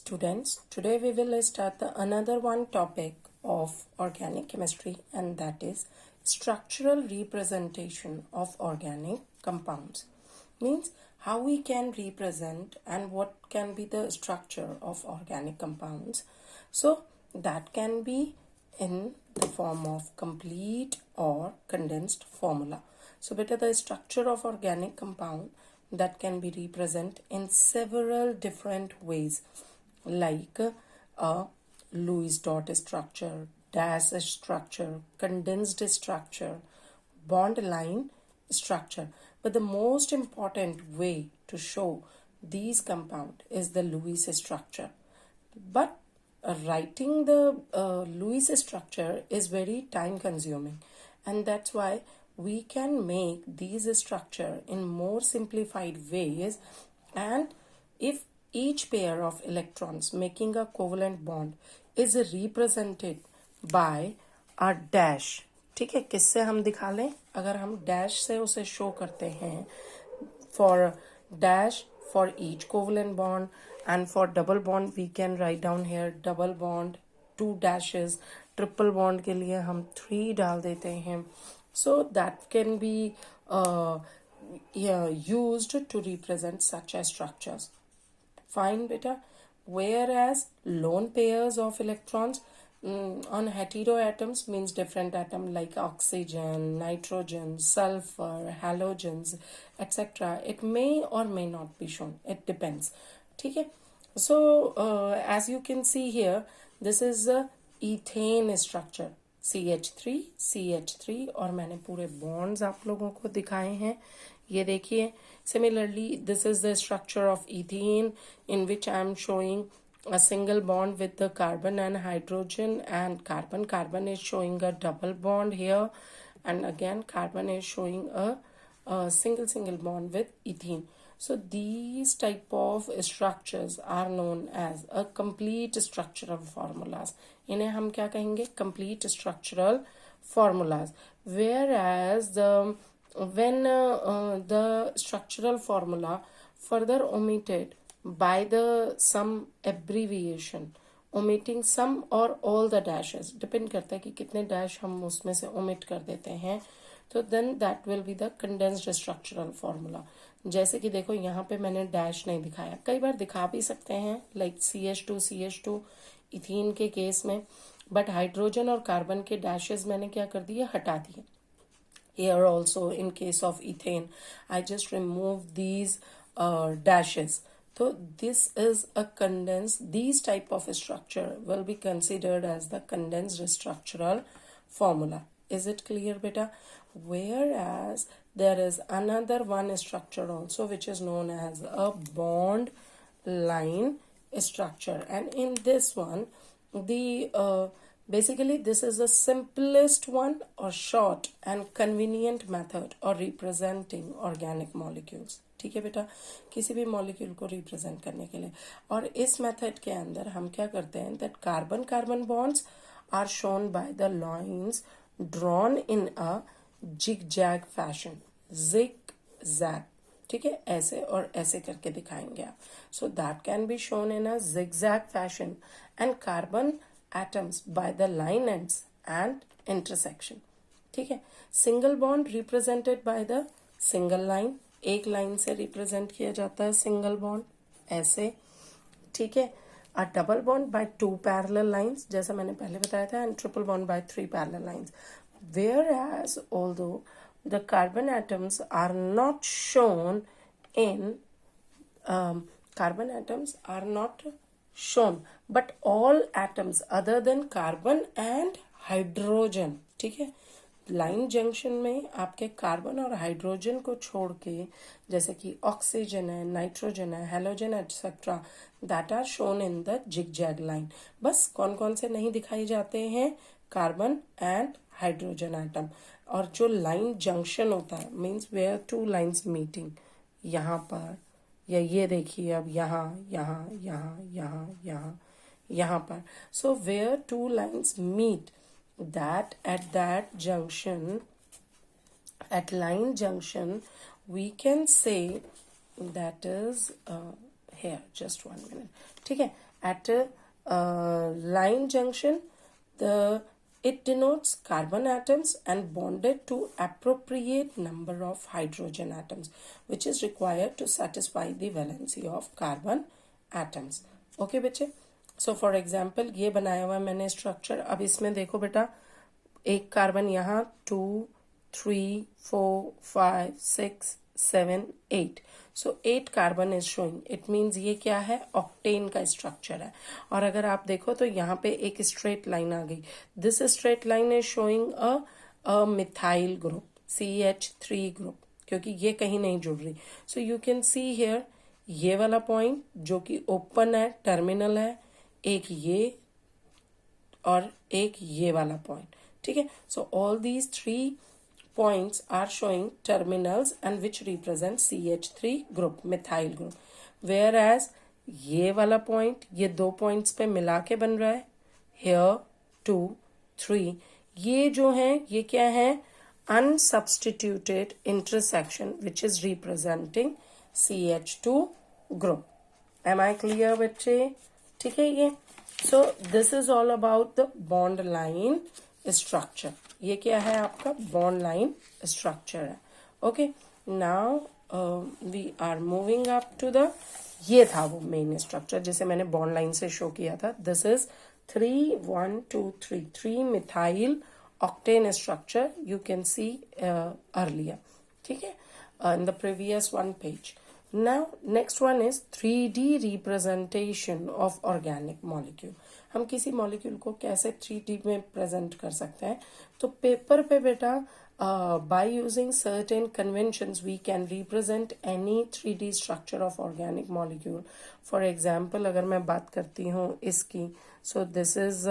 students, today we will start another one topic of organic chemistry, and that is structural representation of organic compounds. Means how we can represent and what can be the structure of organic compounds. So that can be in the form of complete or condensed formula. So beta, the structure of organic compound that can be represented in several different ways, like a Lewis dot structure, dash structure, condensed structure, bond line structure. But the most important way to show these compound is the Lewis structure. But writing the Lewis structure is very time consuming, and that's why we can make these structure in more simplified ways. And if each pair of electrons making a covalent bond is represented by a dash, ठीक है, किससे हम दिखा लें? अगर हम dash से उसे शो करते हैं, for dash for each covalent bond, and for double bond we can write down here double bond, 2 dashes, triple bond के लिए हम 3 डाल देते हैं. So that can be used to represent such as structures. Fine, beta. Whereas lone pairs of electrons on heteroatoms means different atom like oxygen, nitrogen, sulfur, halogens, etc. It may or may not be shown. It depends. Okay. So as you can see here, this is a ethane structure. CH3, CH3, और मैंने पूरे bonds आप लोगों को दिखाए हैं. ये देखिए. Similarly, this is the structure of ethene, in which I am showing a single bond with the carbon and hydrogen, and carbon is showing a double bond here, and again carbon is showing a single bond with ethene. So these type of structures are known as a complete structural formulas. इन्हें हम क्या कहेंगे? Complete structural formulas. Whereas when the structural formula further omitted by the some abbreviation, omitting some or all the dashes, depend करता है कि कितने dash हम उसमें से omit कर देते हैं, तो then that will be the condensed structural formula. जैसे कि देखो यहाँ पे मैंने डैश नहीं दिखाया, कई बार दिखा भी सकते हैं, लाइक CH2 इथीन के केस में, बट हाइड्रोजन और कार्बन के डैशेस मैंने क्या कर दिए? हटा दिए. Here also in case of ethane, I just remove these dashes. So this is a condensed, these type of structure will be considered as the condensed structural formula. Is it clear, beta? Whereas there is another one structure also which is known as a bond line structure, and in this one the basically this is the simplest one or short and convenient method or representing organic molecules. ठीक है बेटा, किसी भी molecule को represent करने के लिए. और इस मेथड के अंदर हम क्या करते हैं? That carbon bonds are shown by the lines drawn in a zigzag fashion. Zigzag, ठीक है, ऐसे और ऐसे करके दिखाएंगे आप. So that can be shown in a zigzag fashion, and carbon atoms by the line ends and intersection. ठीक है. Single bond represented by the single line, एक लाइन से रिप्रेजेंट किया जाता है सिंगल बॉन्ड, ऐसे. ठीक है. A double bond by 2 parallel lines, जैसा मैंने पहले बताया था, and triple bond by 3 parallel lines. Whereas although the carbon atoms are not shown in carbon atoms are not shown, but all atoms other than carbon and hydrogen, ठीक है, line junction में आपके carbon और hydrogen को छोड़ के, जैसे कि ऑक्सीजन है, नाइट्रोजन है, halogen etcetera, that are shown in the zigzag line. बस कौन कौन से नहीं दिखाई जाते हैं? Carbon and hydrogen atom. और जो लाइन जंक्शन होता है मीन्स वेयर 2 लाइन्स मीटिंग, यहाँ पर, या ये देखिए अब यहाँ पर. So where 2 lines meet, that at that junction, at line junction, we can say that is here, just 1 minute, ठीक है, At a line junction, it denotes carbon atoms and bonded to appropriate number of hydrogen atoms, which is required to satisfy the valency of carbon atoms. Okay बच्चे, so for example ये बनाया हुआ मैंने structure. अब इसमें देखो बेटा, एक कार्बन यहाँ 2 3 4 5 6 7 8. सो 8 carbon is showing. It means ये क्या है, ऑक्टेन का स्ट्रक्चर है. और अगर आप देखो तो यहाँ पे एक स्ट्रेट लाइन आ गई. This straight line is showing a methyl group, CH3 group, क्योंकि ये कहीं नहीं जुड़ रही. So you can see here ये वाला पॉइंट जो कि ओपन है, टर्मिनल है, एक ये और एक ये वाला पॉइंट. ठीक है. So all these 3 points are showing terminals and which represent CH3 group, methyl group. Whereas ये वाला point ये 2 points पे मिला के बन रहा है, here 2 3. ये जो है ये क्या है, unsubstituted intersection which is representing CH2 group. Am I clear बच्चे? ठीक है ये. So this is all about the bond line structure. ये क्या है आपका बॉन्ड लाइन स्ट्रक्चर है. Okay, now we are moving up to the, ये था वो मेन स्ट्रक्चर जिसे मैंने बॉन्ड लाइन से शो किया था. This is 3 1 2 3 methyl octane structure. You can see earlier. ठीक है, in the previous one page. Now next one is 3D representation of organic molecule. हम किसी मॉलिक्यूल को कैसे 3D में प्रेजेंट कर सकते हैं. तो पेपर पे बेटा by using certain conventions we can represent any 3D structure of organic molecule. For example अगर मैं बात करती हूँ इसकी, so this is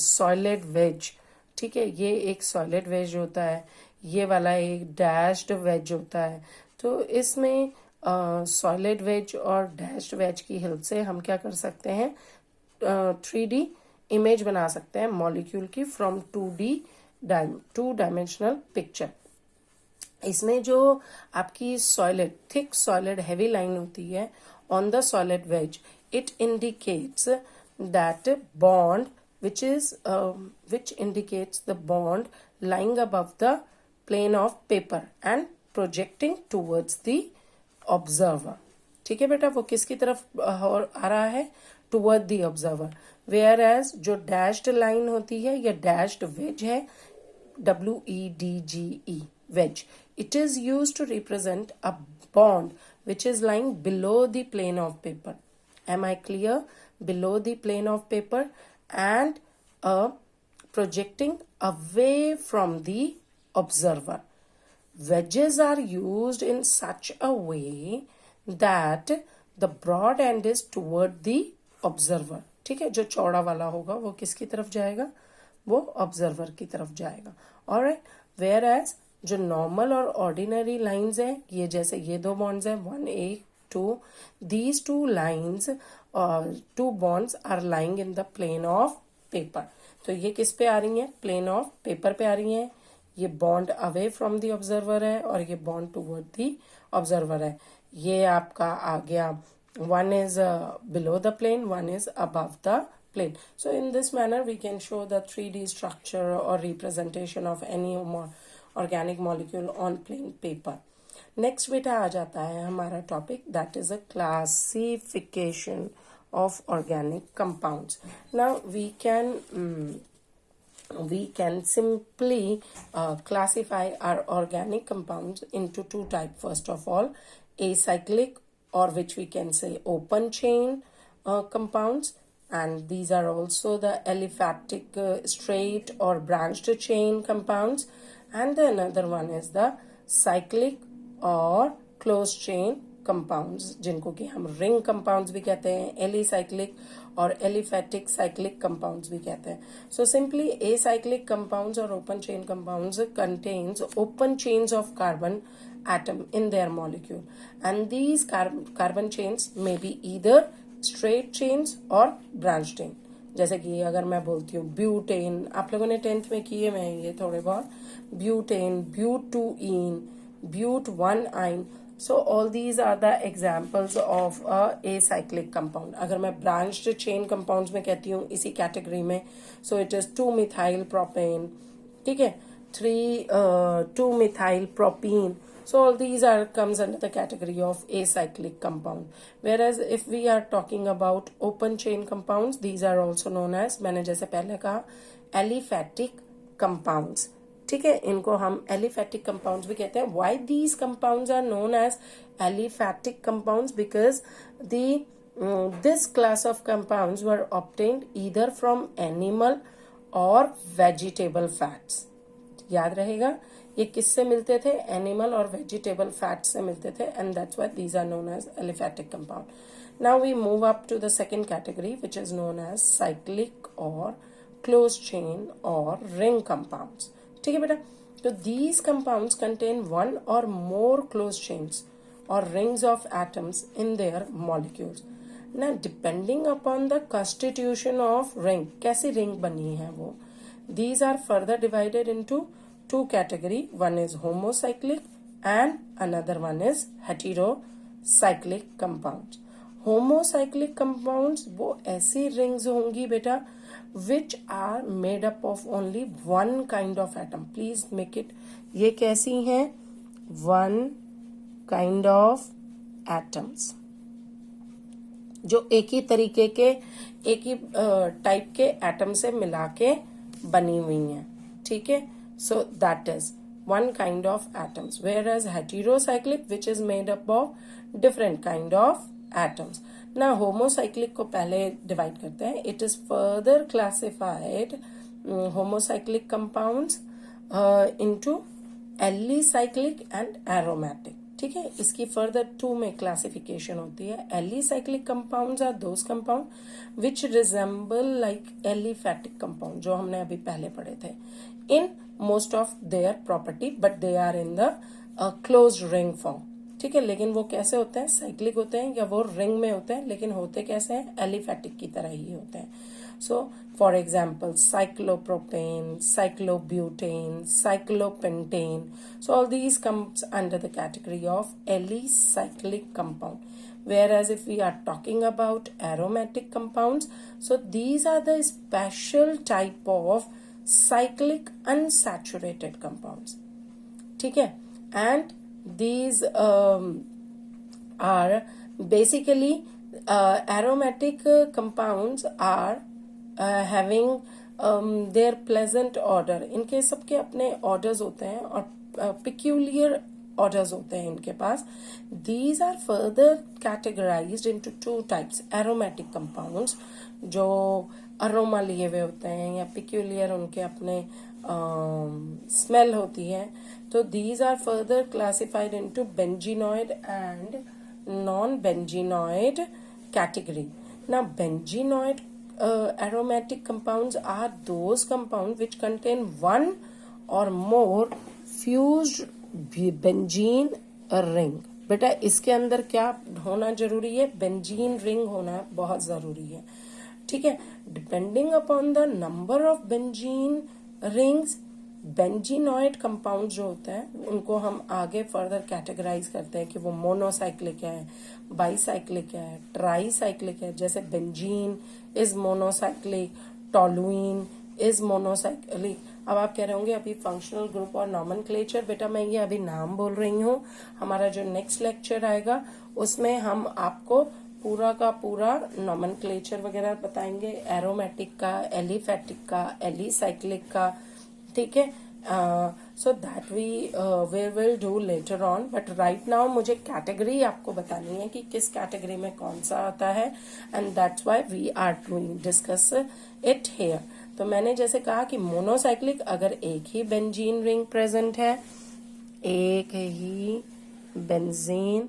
solid wedge. ठीक है, ये एक solid wedge होता है, ये वाला एक dashed wedge होता है. तो इसमें सॉलिड वेज और डैश्ड वेज की हेल्प से हम क्या कर सकते हैं, 3D इमेज बना सकते हैं मॉलिक्यूल की फ्रॉम 2 डायमेंशनल पिक्चर. इसमें जो आपकी solid thick solid heavy line होती है on the solid wedge, it indicates that bond which indicates the bond lying above the plane of paper and projecting towards the observer. ठीक है बेटा, वो किसकी तरफ आ रहा है, toward the observer. Whereas जो डैश्ड लाइन होती है या डैश्ड वेज है, WEDGE wedge, it is used to represent a bond which is lying below the plane of paper. Am I clear? Below the plane of paper and projecting away from the observer. Wedges are used in such a way that the broad end is toward the observer. ठीक है, जो चौड़ा वाला होगा वो किसकी तरफ जाएगा, वो ऑब्जर्वर की तरफ जाएगा. ऑलराइट. whereas जो नॉर्मल और ऑर्डिनरी लाइंस है, ये जैसे ये 2 बॉन्ड्स है 1A 2, these 2 lines 2 bonds are lying in the plane of paper. तो ये किस पे आ रही है, प्लेन ऑफ पेपर पे आ रही है. ये bond away from the observer है और ये बॉन्ड टूवर्ड द ऑब्जर्वर है. ये आपका आ गया, one is below the plane, one is above the plane. So in this manner we can show the 3D structure or representation of any organic molecule on plain paper. Next बेटा आ जाता है हमारा topic, that is a classification of organic compounds. Now we can simply classify our organic compounds into 2 types. First of all, acyclic, or which we can say open chain compounds, and these are also the aliphatic straight or branched chain compounds, and the another one is the cyclic or closed chain compounds, जिनको कि हम ring compounds भी कहते हैं, alicyclic और aliphatic cyclic compounds भी कहते हैं. So simply acyclic compounds or open chain compounds contains open chains of carbon atom in their molecule, and these carbon chains may be either straight chains और branch chain. जैसे कि अगर मैं बोलती हूँ ब्यूटेन, आप लोगों ने 10th में किए मैं ये थोड़े बहुत, ब्यूटेन, ब्यूट 2 इन, ब्यूट 1 आइन, So all these are the examples of a acyclic compound. अगर मैं branched chain compounds में कहती हूँ इसी category में, so it is 2-methyl propane, ठीक है, 2-methyl propene. So all these are comes under the category of acyclic compound. Whereas if we are talking about open chain compounds, these are also known as, मैंने जैसे पहले कहा, aliphatic compounds. ठीक है, इनको हम aliphatic compounds भी कहते हैं. Why these compounds are known as aliphatic compounds? Because this class of compounds were obtained either from animal और vegetable fats. याद रहेगा ये किससे मिलते थे? एनिमल और वेजिटेबल फैट से मिलते थे, and that's why these are known as aliphatic compound. Now we move up to the second category which is known as cyclic और क्लोज चेन और रिंग कंपाउंड्स. ठीक है बेटा, तो दीज कंपाउंड्स कंटेन वन और मोर क्लोज चेन्स और rings of atoms in their molecules. ना depending upon the constitution of ring, कैसी रिंग बनी है वो, these are further divided into two category. One is homocyclic and another one is heterocyclic compounds. Homocyclic compounds वो ऐसी rings होंगी बेटा which are made up of only one kind of atom. Please make it, ये कैसी हैं? One kind of atoms जो एक ही तरीके के, एक ही टाइप के एटम से मिला के बनी हुई हैं. ठीक है, so that is one kind of atoms. Whereas heterocyclic which is made up of different kind of atoms. ना होमोसाइक्लिक को पहले डिवाइड करते हैं. It is further classified homocyclic compounds into alicyclic and aromatic. ठीक है, इसकी further 2 में classification होती है. Alicyclic compounds are those compound which resemble like aliphatic compound जो हमने अभी पहले पढ़े थे in most of their property, but they are in the closed ring form. ठीक है, लेकिन वो कैसे होते हैं? साइक्लिक होते हैं या वो रिंग में होते हैं, लेकिन होते कैसे हैं? एलिफैटिक की तरह ही होते हैं. So, for example, cyclopropane, cyclobutane, cyclopentane. So, all these comes under the category of alicyclic compound. Whereas if we are talking about aromatic compounds, so these are the special type of cyclic unsaturated compounds. ठीक है, and these are basically aromatic compounds are having their pleasant order. इनके सबके अपने orders होते हैं और peculiar orders होते हैं इनके पास. These are further categorized into 2 types. Aromatic compounds जो अरोमा लिए हुए होते हैं या peculiar उनके अपने smell होती है. तो these are further classified into benzenoid and non-benzenoid category. Now benzenoid aromatic compounds are those compounds which contain one or more fused benzene ring. बेटा इसके अंदर क्या होना जरूरी है? बेंजीन रिंग होना बहुत जरूरी है. ठीक है, depending upon the number of benzene rings, benzenoid compound जो होते हैं उनको हम आगे फर्दर कैटेगराइज करते हैं कि वो मोनोसाइक्लिक है, बाईसाइक्लिक है, ट्राईसाइक्लिक है. जैसे benzene is monocyclic, toluene is monocyclic. अब आप कह रहे होंगे अभी फंक्शनल ग्रुप और नॉमेनक्लेचर, बेटा मैं ये अभी नाम बोल रही हूँ. हमारा जो नेक्स्ट लेक्चर आएगा उसमें हम आपको पूरा का पूरा नॉमेनक्लेचर वगैरह बताएंगे, एरोमेटिक का, एलिफैटिक का, एलिसाइक्लिक का. ठीक है, so that we will do later on. But right now मुझे कैटेगरी आपको बतानी है कि किस कैटेगरी में कौन सा आता है, and that's why we are doing discuss it here. तो मैंने जैसे कहा कि मोनोसाइक्लिक अगर एक ही बेंजीन रिंग प्रेजेंट है, एक ही बेंजीन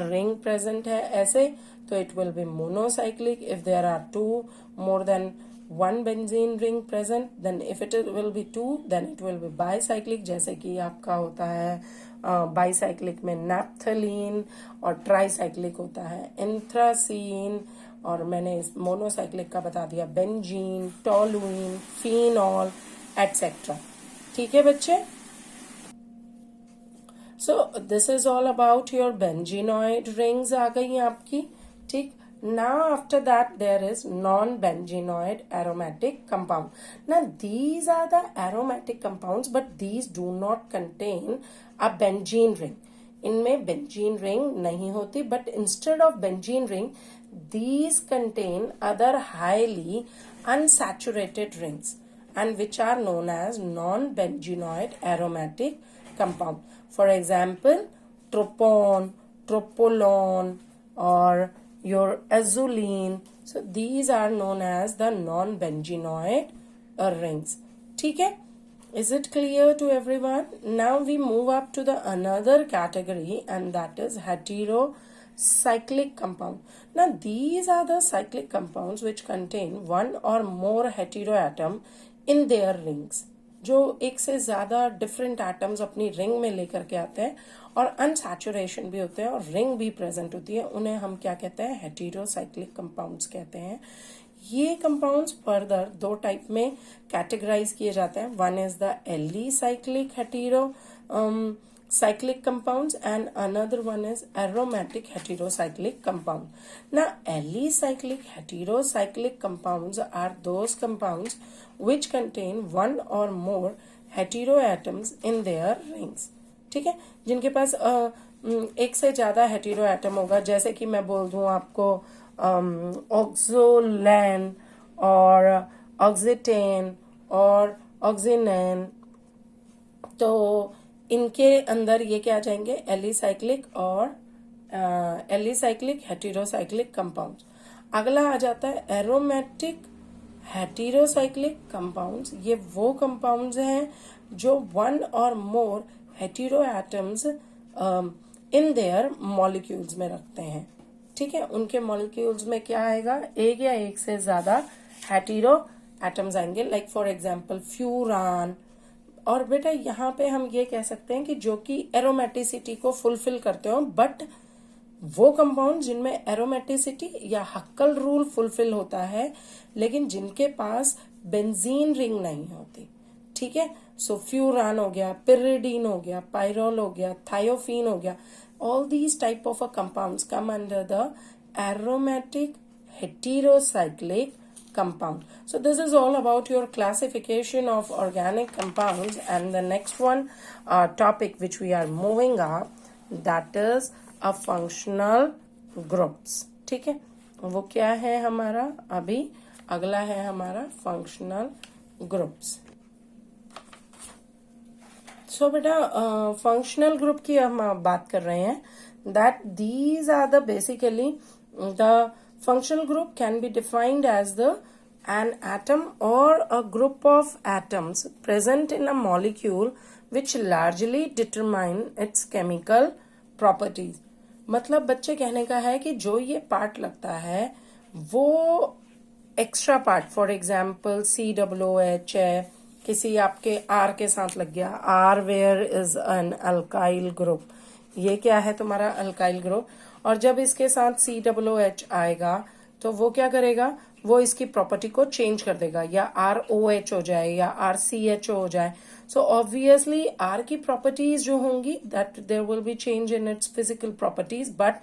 रिंग प्रेजेंट है ऐसे, तो it will be monocyclic. If there are 2 more than one benzene ring present, then if it will be 2, then it will be bicyclic. जैसे कि आपका होता है बाईसाइक्लिक में नैप्थलीन, और ट्राईसाइक्लिक होता है एंथ्रासीन, और मैंने इस मोनोसाइक्लिक का बता दिया बेंजीन, टोलुइन, फिनॉल एटसेट्रा. ठीक है बच्चे. So this is all about your benzenoid rings आ गई आपकी, ठीक। Now after that there is non-benzenoid aromatic compound. Now these are the aromatic compounds but these do not contain a benzene ring. इनमें benzene ring नहीं होती, but instead of benzene ring these contain other highly unsaturated rings and which are known as non-benzenoid aromatic compound. For example, tropone, tropolone or your azulene. So these are known as the non-benzenoid rings. ठीक है? Is it clear to everyone? Now we move up to the another category and that is heterocyclic compound. Now these are the cyclic compounds which contain one or more heteroatom in their rings. जो एक से ज्यादा different atoms अपनी ring में लेकर के आते हैं और अनसैचुरेशन भी होते हैं और रिंग भी प्रेजेंट होती है, उन्हें हम क्या कहते हैं? हेटेरोसाइक्लिक कंपाउंड्स कहते हैं। ये कंपाउंड्स फर्दर दो टाइप में कैटेगराइज किए जाते हैं। One is the alicyclic hetero cyclic compounds and another one is aromatic heterocyclic compound. Now alicyclic heterocyclic compounds are those compounds which contain one or more heteroatoms in their rings. ठीक है, जिनके पास एक से ज्यादा heteroatom होगा, जैसे कि मैं बोल दूं आपको ऑक्सोलैन और ऑक्सीटेन और ऑक्सीनेन, तो इनके अंदर ये क्या आ जाएंगे? एलिसाइक्लिक और एलिसाइक्लिक हेटेरोसाइक्लिक कंपाउंड्स। अगला आ जाता है एरोमेटिक हेटेरोसाइक्लिक कंपाउंड्स। ये वो कंपाउंड्स हैं जो वन और more hetero atoms in their molecules में रखते हैं। ठीक है, उनके मॉलिक्यूल्स में क्या आएगा? एक या एक से ज्यादा हेटेरो एटम्स आएंगे, लाइक फॉर एग्जांपल फ्यूरान। और बेटा यहाँ पे हम ये कह सकते हैं कि जो कि एरोमेटिसिटी को फुलफिल करते हो, बट वो कंपाउंड जिनमें एरोमेटिसिटी या हक्कल रूल फुलफिल होता है लेकिन जिनके पास बेंजीन रिंग नहीं होती। ठीक है, सो फ्यूरान हो गया, पिरिडीन हो गया, पायरोल हो गया, थायोफीन हो गया, all these type of compounds come under the aromatic heterocyclic compound. So this is all about your classification of organic compounds, and the next one topic which we are moving up, that is a functional groups. ठीक है, वो क्या है हमारा? अभी अगला है हमारा functional groups. सो बेटा फंक्शनल ग्रुप की हम बात कर रहे हैं, that these are the basically the functional group can be defined as the an atom or a group of atoms present in a molecule which largely determine its chemical properties. मतलब बच्चे कहने का है कि जो ये पार्ट लगता है वो extra part, for example COOH है, किसी आपके R के साथ लग गया, R where is an alkyl group, ये क्या है तुम्हारा? Alkyl group. और जब इसके साथ COOH आएगा तो वो क्या करेगा? वो इसकी प्रॉपर्टी को चेंज कर देगा, या ROH हो जाए या RCHO हो जाए। सो ऑब्वियसली R की प्रॉपर्टीज जो होंगी that there will be change in its physical properties, but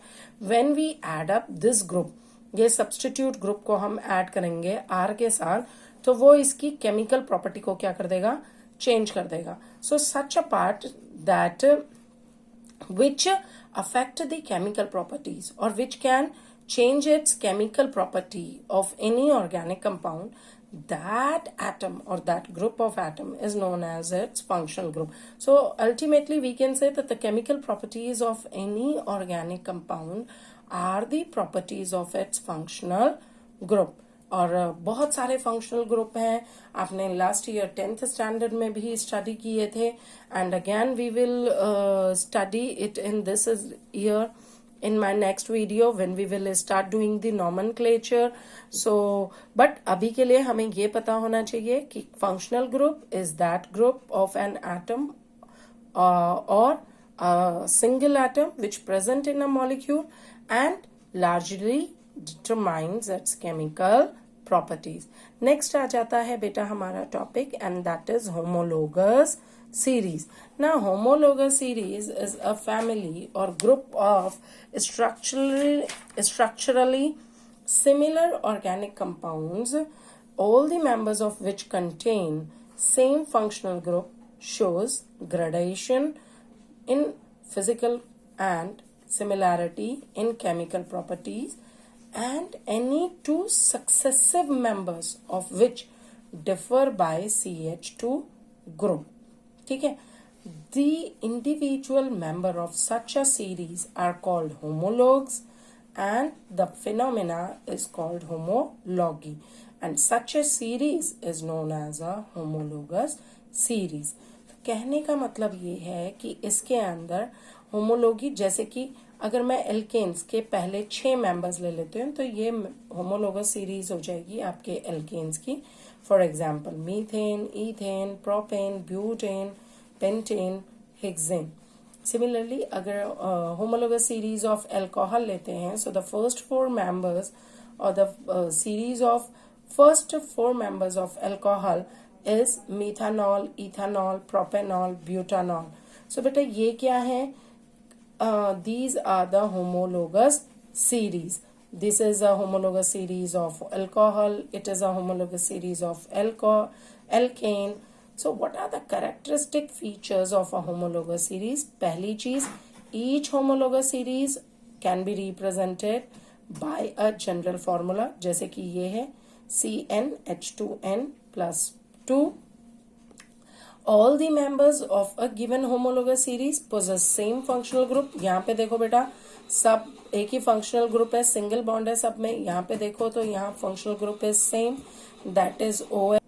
when we add up this group, ये सब्स्टिट्यूट ग्रुप को हम ऐड करेंगे R के साथ, तो वो इसकी केमिकल प्रॉपर्टी को क्या कर देगा? चेंज कर देगा। So such a part that which affect the chemical properties or which can change its chemical property of any organic compound, that atom or that group of atom is known as its functional group. So ultimately we can say that the chemical properties of any organic compound are the properties of its functional group. और बहुत सारे functional group हैं, आपने last year 10th standard में भी study किए थे, and again we will study it in this year in my next video when we will start doing the nomenclature. So but अभी के लिए हमें ये पता होना चाहिए कि functional group is that group of an atom or a single atom which present in a molecule and largely determines its chemical properties. Next आ जाता है बेटा हमारा topic and that is homologous series. Now homologous series is a family or group of structurally similar organic compounds, all the members of which contain same functional group, shows gradation in physical and similarity in chemical properties, and any two successive members of which differ by CH2 group. ठीक है. The individual member of such a series are called homologues and the phenomena is called homology, and such a series is known as a homologous series. तो कहने का मतलब ये है कि इसके अंदर होमोलॉगी, जैसे कि अगर मैं एल्केन्स के पहले 6 मेंबर्स ले लेते हूँ तो ये होमोलॉगस सीरीज हो जाएगी आपके एल्केन्स की. For example methane, ethane, propane, butane, pentane, hexane. Similarly अगर होमोलॉगस सीरीज ऑफ अल्कोहल लेते हैं, so the first 4 members or the series of first 4 members of alcohol is methanol, ethanol, propanol, butanol. So बेटा ये क्या है? These are the homologous series. This is a homologous series of alcohol. It is a homologous series of alkane. So what are the characteristic features of a homologous series? पहली चीज, each homologous series can be represented by a general formula, जैसे कि ये है CnH2n plus 2. All the members of a given homologous series possess same functional group. यहाँ पे देखो बेटा, सब एक ही फंक्शनल ग्रुप है, सिंगल बॉन्ड है सब में. यहाँ पे देखो तो यहाँ functional group is same, that is OH.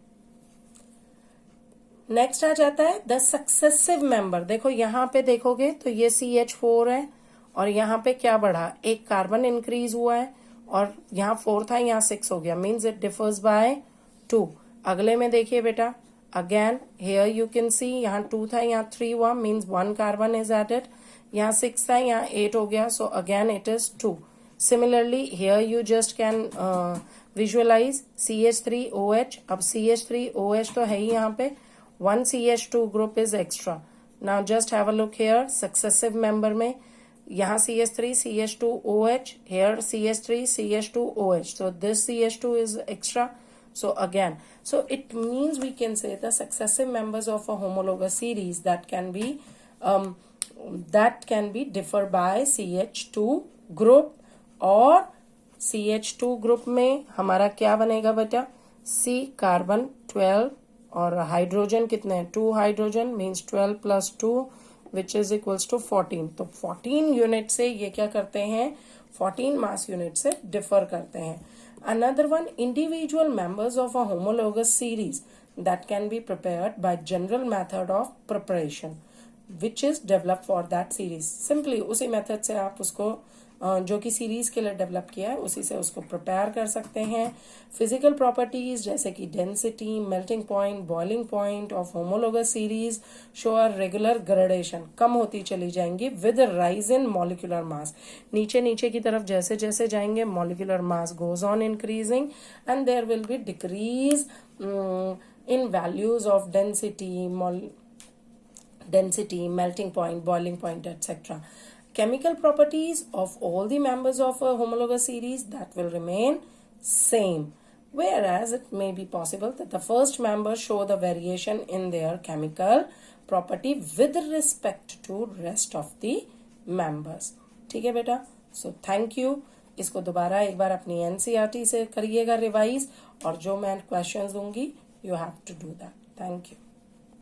Next आ जाता है द सक्सेसिव मेंबर. देखो यहाँ पे देखोगे तो ये CH4 है और यहाँ पे क्या बढ़ा, एक कार्बन इंक्रीज हुआ है और यहाँ 4 था, यहाँ 6 हो गया, मीन्स इट डिफर्स बाय 2. अगले में देखिए बेटा, again here you can see, यहाँ 2 था, यहाँ 3 हुआ, मीन्स 1 कार्बन इज एडेड. यहाँ 6 था, यहाँ 8 हो गया, so again it is 2. Similarly here you just can visualise CH3OH. अब CH3OH तो है ही यहाँ पे, 1 CH2 group is extra. Now just have a look here, successive member में यहाँ CH3 CH2OH, here CH3 CH2OH, so this CH2 is extra. So again, so it means we can say the successive members of a homologous series that can be differ by CH2 group. और CH2 group में हमारा क्या बनेगा बेटा, C carbon 12 और hydrogen कितने हैं, 2 hydrogen, means 12 plus 2 which is equals to 14. तो 14 यूनिट से ये क्या करते हैं, 14 मास यूनिट से डिफर करते हैं. Another one, individual members of a homologous series that can be prepared by general method of preparation which is developed for that series. Simply उसी मेथड से आप उसको जो कि सीरीज के लिए डेवलप किया है उसी से उसको प्रिपेयर कर सकते हैं. फिजिकल प्रॉपर्टीज जैसे कि density, melting point, boiling point of homologous series show a regular gradation, कम होती चली जाएंगी with rise in molecular mass. नीचे नीचे की तरफ जैसे जैसे जाएंगे molecular mass goes on increasing and there will be decrease in values of density, melting point, boiling point, etc. Chemical properties of all the members of a homologous series that will remain same, whereas it may be possible that the first members show the variation in their chemical property with respect to rest of the members. ठीक है बेटा, so thank you. इसको दोबारा एक बार अपनी NCERT से करिएगा revise, और जो मैं क्वेश्चंस दूंगी you have to do that. Thank you.